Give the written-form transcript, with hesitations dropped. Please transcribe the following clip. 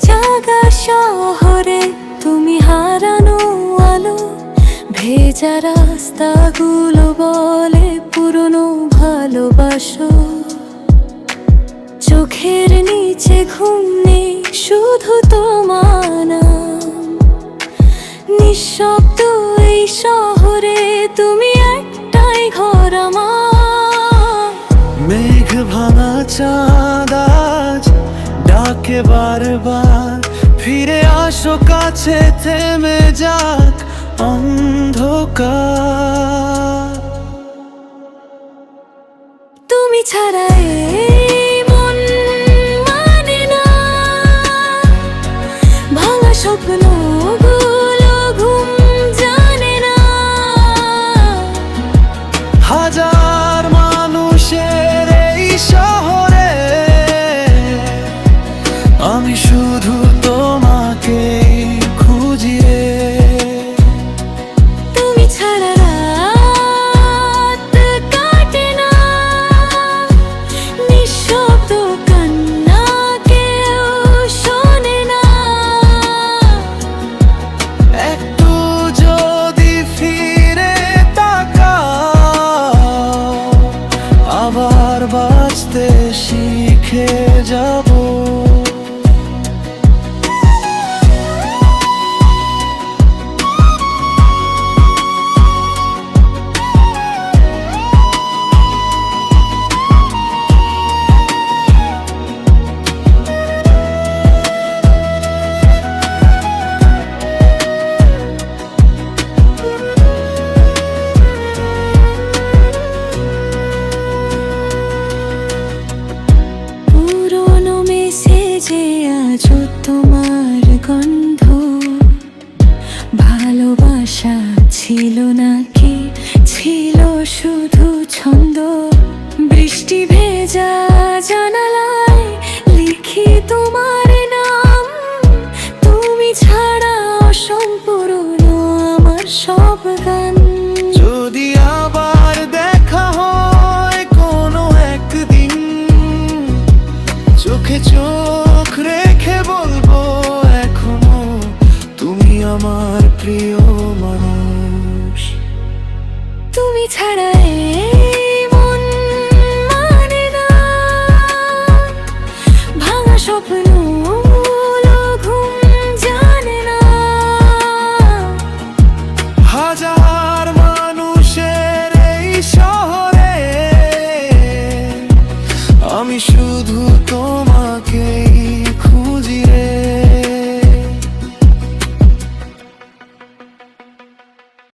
জাগা শহরে তুমি হারানো আলো, ভেজা রাস্তাগুলো বলে পুরনো ভালোবাসো। চোখের নিচে ঘুম নেই, শুধু তোমার নাম। নিঃশব্দ এই শহরে তুমি একটাই ঘর আমার। মেঘ ভাঙা চাঁদ আজ ডাকে বারবার, ফিরে আসো কাছে, থেমে যাক অন্ধকার। তুমি ছাড়া এই মন মানে না, ভাঙা স্বপ্নগুলো ঘুম জানে না। হাজার মানুষের এই শহরে আমি শুধু তোমাকে খুঁজি রে। তুমি ছাড়া রাত কাটে না, নিঃশব্দ কান্না কেউ শোনে না। একটু যদি ফিরে তাকাও, আবার বাঁচতে শিখে যাব। পুরনো মেসেজে আজও তোমার গন্ধ, ভালোবাসা ছিল নাকি ছিল শুধু ছন্দ। বৃষ্টি ভেজা জানালায় লিখি তোমার নাম, তুমি ছাড়া অসম্পূর্ণ আমার সব গান। যদি আবার দেখা হয় কোনো একদিন, চোখে চোখ রেখে বলবো এখনো তুমি আমার প্রিয় মানুষ। তুমি ছাড়া এই মন মানে না, ভাঙা স্বপ্নগুলো ঘুম জানে না। হাজার